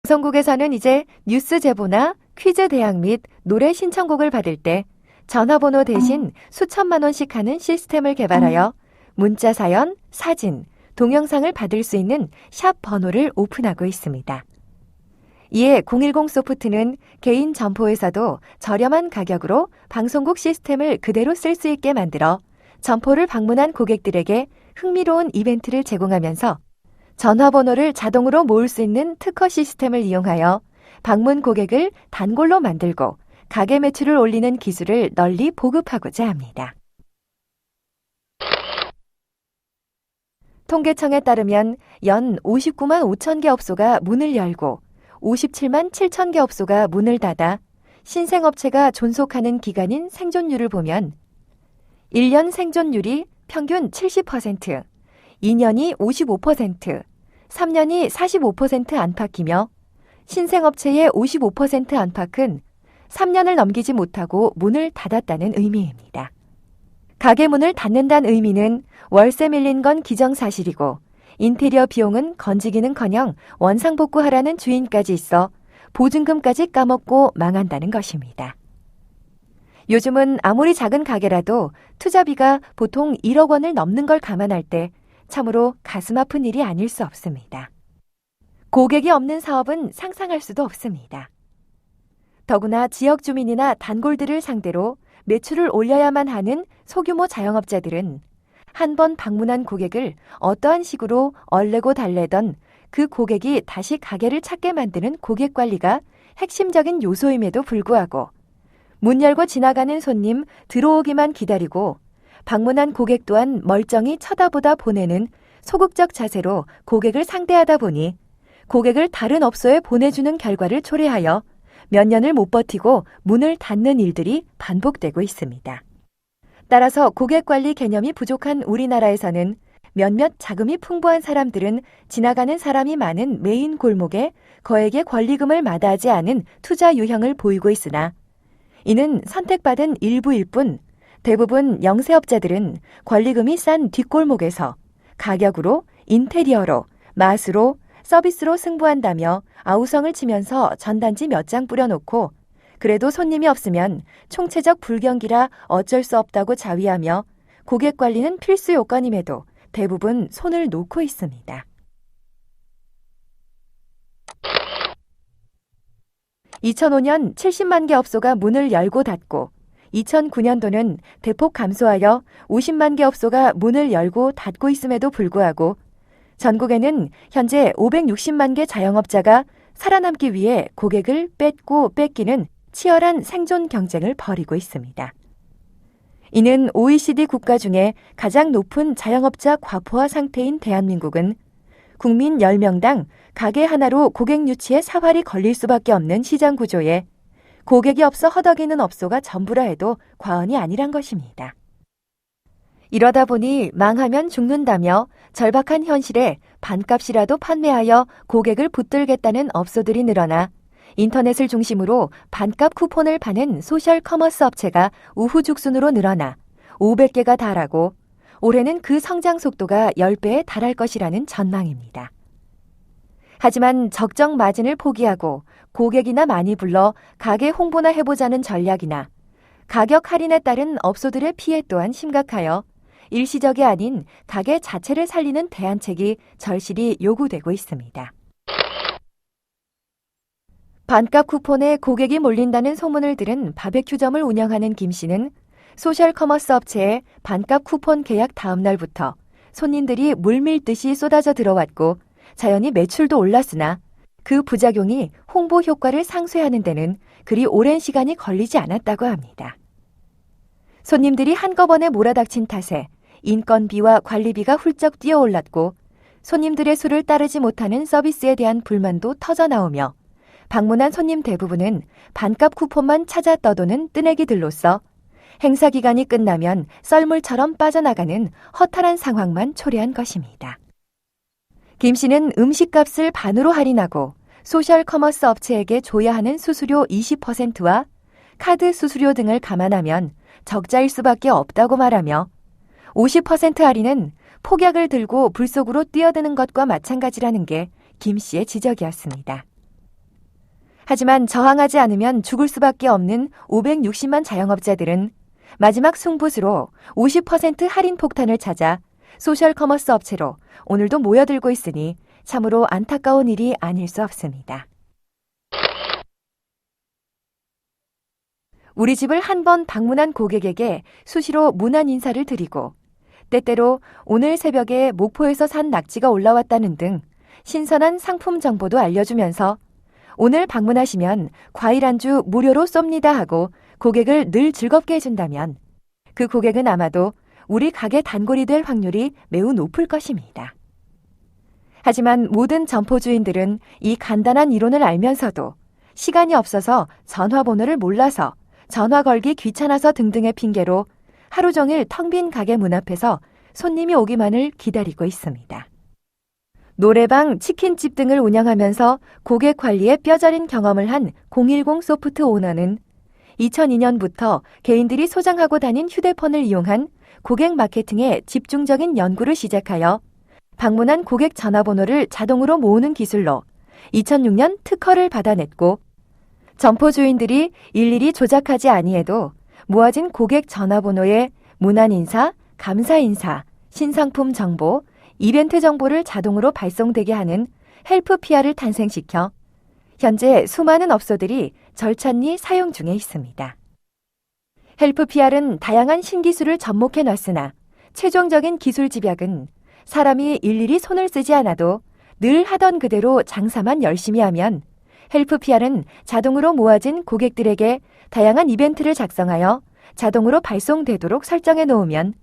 방송국에서는 이제 뉴스 제보나 퀴즈 대항 및 노래 신청곡을 받을 때 전화번호 대신 수천만 원씩 하는 시스템을 개발하여 문자 사연, 사진, 동영상을 받을 수 있는 샵 번호를 오픈하고 있습니다. 이에 010 소프트는 개인 점포에서도 저렴한 가격으로 방송국 시스템을 그대로 쓸 수 있게 만들어 점포를 방문한 고객들에게 흥미로운 이벤트를 제공하면서 전화번호를 자동으로 모을 수 있는 특허 시스템을 이용하여 방문 고객을 단골로 만들고 가게 매출을 올리는 기술을 널리 보급하고자 합니다. 통계청에 따르면 연 59만 5천 개 업소가 문을 열고 57만 7천 개 업소가 문을 닫아 신생업체가 존속하는 기간인 생존율을 보면 1년 생존율이 평균 70%, 2년이 55%, 3년이 45% 안팎이며 신생업체의 55% 안팎은 3년을 넘기지 못하고 문을 닫았다는 의미입니다. 가게 문을 닫는다는 의미는 월세 밀린 건 기정사실이고 인테리어 비용은 건지기는커녕 원상복구하라는 주인까지 있어 보증금까지 까먹고 망한다는 것입니다. 요즘은 아무리 작은 가게라도 투자비가 보통 1억 원을 넘는 걸 감안할 때 참으로 가슴 아픈 일이 아닐 수 없습니다. 고객이 없는 사업은 상상할 수도 없습니다. 더구나 지역 주민이나 단골들을 상대로 매출을 올려야만 하는 소규모 자영업자들은 한 번 방문한 고객을 어떠한 식으로 얼레고 달래던 그 고객이 다시 가게를 찾게 만드는 고객 관리가 핵심적인 요소임에도 불구하고 문 열고 지나가는 손님 들어오기만 기다리고 방문한 고객 또한 멀쩡히 쳐다보다 보내는 소극적 자세로 고객을 상대하다 보니 고객을 다른 업소에 보내주는 결과를 초래하여 몇 년을 못 버티고 문을 닫는 일들이 반복되고 있습니다. 따라서 고객관리 개념이 부족한 우리나라에서는 몇몇 자금이 풍부한 사람들은 지나가는 사람이 많은 메인 골목에 거액의 권리금을 마다하지 않은 투자 유형을 보이고 있으나 이는 선택받은 일부일 뿐 대부분 영세업자들은 권리금이 싼 뒷골목에서 가격으로, 인테리어로, 맛으로, 서비스로 승부한다며 아우성을 치면서 전단지 몇 장 뿌려놓고 그래도 손님이 없으면 총체적 불경기라 어쩔 수 없다고 자위하며 고객 관리는 필수 요건임에도 대부분 손을 놓고 있습니다. 2005년 70만 개 업소가 문을 열고 닫고 2009년도는 대폭 감소하여 50만 개 업소가 문을 열고 닫고 있음에도 불구하고 전국에는 현재 560만 개 자영업자가 살아남기 위해 고객을 뺏고 뺏기는 치열한 생존 경쟁을 벌이고 있습니다. 이는 OECD 국가 중에 가장 높은 자영업자 과포화 상태인 대한민국은 국민 10명당 가게 하나로 고객 유치에 사활이 걸릴 수밖에 없는 시장 구조에 고객이 없어 허덕이는 업소가 전부라 해도 과언이 아니란 것입니다. 이러다 보니 망하면 죽는다며 절박한 현실에 반값이라도 판매하여 고객을 붙들겠다는 업소들이 늘어나 인터넷을 중심으로 반값 쿠폰을 파는 소셜 커머스 업체가 우후죽순으로 늘어나 500개가 달하고 올해는 그 성장 속도가 10배에 달할 것이라는 전망입니다. 하지만 적정 마진을 포기하고 고객이나 많이 불러 가게 홍보나 해보자는 전략이나 가격 할인에 따른 업소들의 피해 또한 심각하여 일시적이 아닌 가게 자체를 살리는 대안책이 절실히 요구되고 있습니다. 반값 쿠폰에 고객이 몰린다는 소문을 들은 바베큐점을 운영하는 김 씨는 소셜 커머스 업체에 반값 쿠폰 계약 다음 날부터 손님들이 물밀듯이 쏟아져 들어왔고 자연히 매출도 올랐으나 그 부작용이 홍보 효과를 상쇄하는 데는 그리 오랜 시간이 걸리지 않았다고 합니다. 손님들이 한꺼번에 몰아닥친 탓에 인건비와 관리비가 훌쩍 뛰어올랐고 손님들의 수를 따르지 못하는 서비스에 대한 불만도 터져나오며 방문한 손님 대부분은 반값 쿠폰만 찾아 떠도는 뜨내기들로서 행사 기간이 끝나면 썰물처럼 빠져나가는 허탈한 상황만 초래한 것입니다. 김 씨는 음식값을 반으로 할인하고 소셜 커머스 업체에게 줘야 하는 수수료 20%와 카드 수수료 등을 감안하면 적자일 수밖에 없다고 말하며 50% 할인은 폭약을 들고 불 속으로 뛰어드는 것과 마찬가지라는 게 김 씨의 지적이었습니다. 하지만 저항하지 않으면 죽을 수밖에 없는 560만 자영업자들은 마지막 승부수로 50% 할인 폭탄을 찾아 소셜 커머스 업체로 오늘도 모여들고 있으니 참으로 안타까운 일이 아닐 수 없습니다. 우리 집을 한 번 방문한 고객에게 수시로 문안 인사를 드리고 때때로 오늘 새벽에 목포에서 산 낙지가 올라왔다는 등 신선한 상품 정보도 알려주면서 오늘 방문하시면 과일 안주 무료로 쏩니다 하고 고객을 늘 즐겁게 해준다면 그 고객은 아마도 우리 가게 단골이 될 확률이 매우 높을 것입니다. 하지만 모든 점포 주인들은 이 간단한 이론을 알면서도 시간이 없어서 전화번호를 몰라서 전화 걸기 귀찮아서 등등의 핑계로 하루 종일 텅 빈 가게 문 앞에서 손님이 오기만을 기다리고 있습니다. 노래방, 치킨집 등을 운영하면서 고객 관리에 뼈저린 경험을 한 010 소프트 오너는 2002년부터 개인들이 소장하고 다닌 휴대폰을 이용한 고객 마케팅에 집중적인 연구를 시작하여 방문한 고객 전화번호를 자동으로 모으는 기술로 2006년 특허를 받아냈고 점포 주인들이 일일이 조작하지 아니해도 모아진 고객 전화번호에 문안 인사, 감사 인사, 신상품 정보, 이벤트 정보를 자동으로 발송되게 하는 헬프 PR을 탄생시켜 현재 수많은 업소들이 절찬리 사용 중에 있습니다. 헬프 PR은 다양한 신기술을 접목해 놨으나 최종적인 기술 집약은 사람이 일일이 손을 쓰지 않아도 늘 하던 그대로 장사만 열심히 하면 헬프 PR은 자동으로 모아진 고객들에게 다양한 이벤트를 작성하여 자동으로 발송되도록 설정해 놓으면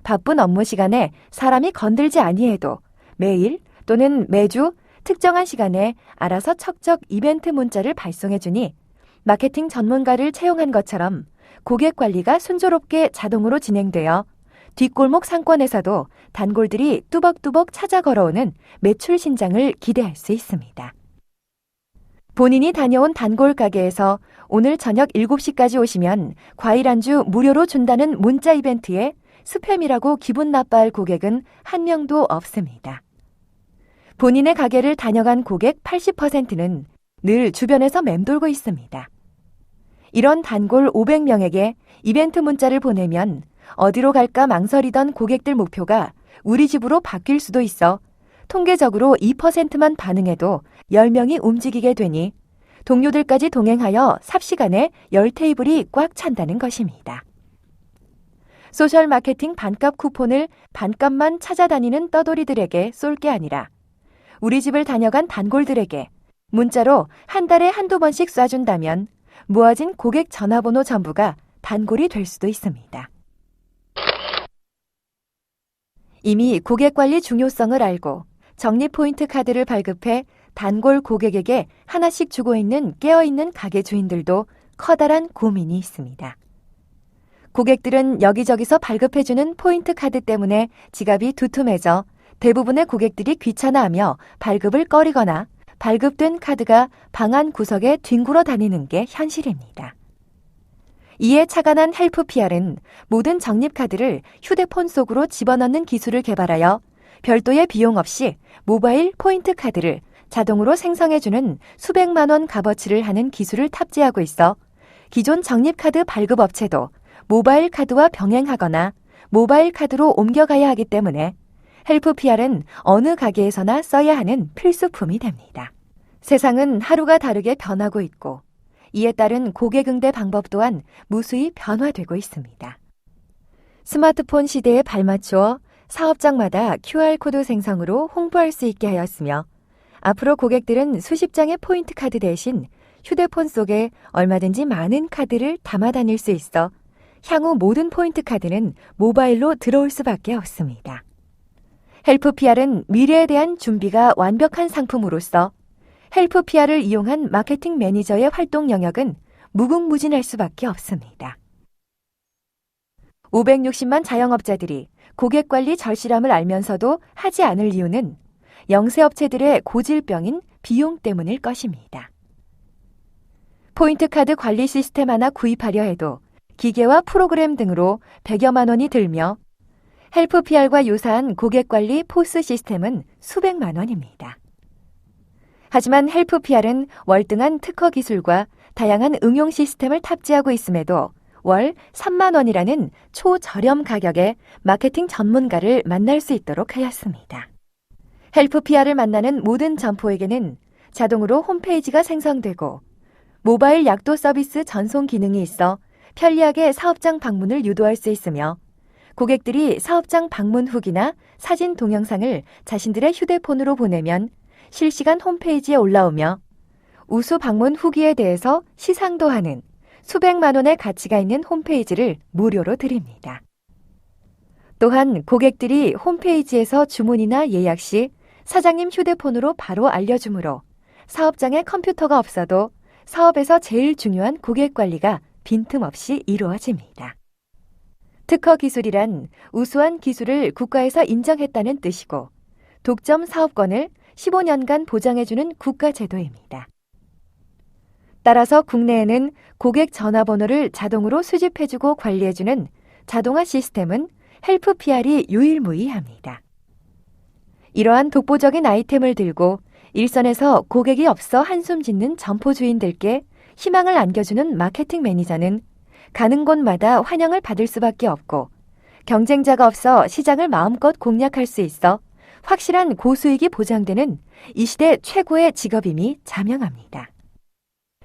바쁜 업무 시간에 사람이 건들지 아니해도 매일 또는 매주 특정한 시간에 알아서 척척 이벤트 문자를 발송해 주니 마케팅 전문가를 채용한 것처럼 고객 관리가 순조롭게 자동으로 진행되어 뒷골목 상권에서도 단골들이 뚜벅뚜벅 찾아 걸어오는 매출 신장을 기대할 수 있습니다. 본인이 다녀온 단골 가게에서 오늘 저녁 7시까지 오시면 과일 안주 무료로 준다는 문자 이벤트에 스팸이라고 기분 나빠할 고객은 한 명도 없습니다. 본인의 가게를 다녀간 고객 80%는 늘 주변에서 맴돌고 있습니다. 이런 단골 500명에게 이벤트 문자를 보내면 어디로 갈까 망설이던 고객들 목표가 우리 집으로 바뀔 수도 있어 통계적으로 2%만 반응해도 10명이 움직이게 되니 동료들까지 동행하여 삽시간에 10테이블이 꽉 찬다는 것입니다. 소셜 마케팅 반값 쿠폰을 반값만 찾아다니는 떠돌이들에게 쏠 게 아니라 우리 집을 다녀간 단골들에게 문자로 한 달에 한두 번씩 쏴준다면 모아진 고객 전화번호 전부가 단골이 될 수도 있습니다. 이미 고객 관리 중요성을 알고 적립 포인트 카드를 발급해 단골 고객에게 하나씩 주고 있는 깨어있는 가게 주인들도 커다란 고민이 있습니다. 고객들은 여기저기서 발급해주는 포인트 카드 때문에 지갑이 두툼해져 대부분의 고객들이 귀찮아하며 발급을 꺼리거나 발급된 카드가 방 안 구석에 뒹굴어 다니는 게 현실입니다. 이에 착안한 헬프 PR은 모든 적립 카드를 휴대폰 속으로 집어넣는 기술을 개발하여 별도의 비용 없이 모바일 포인트 카드를 자동으로 생성해주는 수백만 원 값어치를 하는 기술을 탑재하고 있어 기존 적립 카드 발급 업체도 모바일 카드와 병행하거나 모바일 카드로 옮겨가야 하기 때문에 헬프 PR은 어느 가게에서나 써야 하는 필수품이 됩니다. 세상은 하루가 다르게 변하고 있고 이에 따른 고객 응대 방법 또한 무수히 변화되고 있습니다. 스마트폰 시대에 발맞추어 사업장마다 QR코드 생성으로 홍보할 수 있게 하였으며 앞으로 고객들은 수십 장의 포인트 카드 대신 휴대폰 속에 얼마든지 많은 카드를 담아 다닐 수 있어 향후 모든 포인트 카드는 모바일로 들어올 수밖에 없습니다. 헬프 PR은 미래에 대한 준비가 완벽한 상품으로서 헬프 PR을 이용한 마케팅 매니저의 활동 영역은 무궁무진할 수밖에 없습니다. 560만 자영업자들이 고객 관리 절실함을 알면서도 하지 않을 이유는 영세업체들의 고질병인 비용 때문일 것입니다. 포인트 카드 관리 시스템 하나 구입하려 해도 기계와 프로그램 등으로 100여만 원이 들며 헬프 PR과 유사한 고객 관리 포스 시스템은 수백만 원입니다. 하지만 헬프 PR은 월등한 특허 기술과 다양한 응용 시스템을 탑재하고 있음에도 월 3만 원이라는 초저렴 가격에 마케팅 전문가를 만날 수 있도록 하였습니다. 헬프 PR을 만나는 모든 점포에게는 자동으로 홈페이지가 생성되고 모바일 약도 서비스 전송 기능이 있어 편리하게 사업장 방문을 유도할 수 있으며 고객들이 사업장 방문 후기나 사진 동영상을 자신들의 휴대폰으로 보내면 실시간 홈페이지에 올라오며 우수 방문 후기에 대해서 시상도 하는 수백만 원의 가치가 있는 홈페이지를 무료로 드립니다. 또한 고객들이 홈페이지에서 주문이나 예약 시 사장님 휴대폰으로 바로 알려주므로 사업장에 컴퓨터가 없어도 사업에서 제일 중요한 고객 관리가 빈틈없이 이루어집니다. 특허 기술이란 우수한 기술을 국가에서 인정했다는 뜻이고 독점 사업권을 15년간 보장해주는 국가제도입니다. 따라서 국내에는 고객 전화번호를 자동으로 수집해주고 관리해주는 자동화 시스템은 헬프 PR이 유일무이합니다. 이러한 독보적인 아이템을 들고 일선에서 고객이 없어 한숨 짓는 점포 주인들께 희망을 안겨주는 마케팅 매니저는 가는 곳마다 환영을 받을 수밖에 없고 경쟁자가 없어 시장을 마음껏 공략할 수 있어 확실한 고수익이 보장되는 이 시대 최고의 직업임이 자명합니다.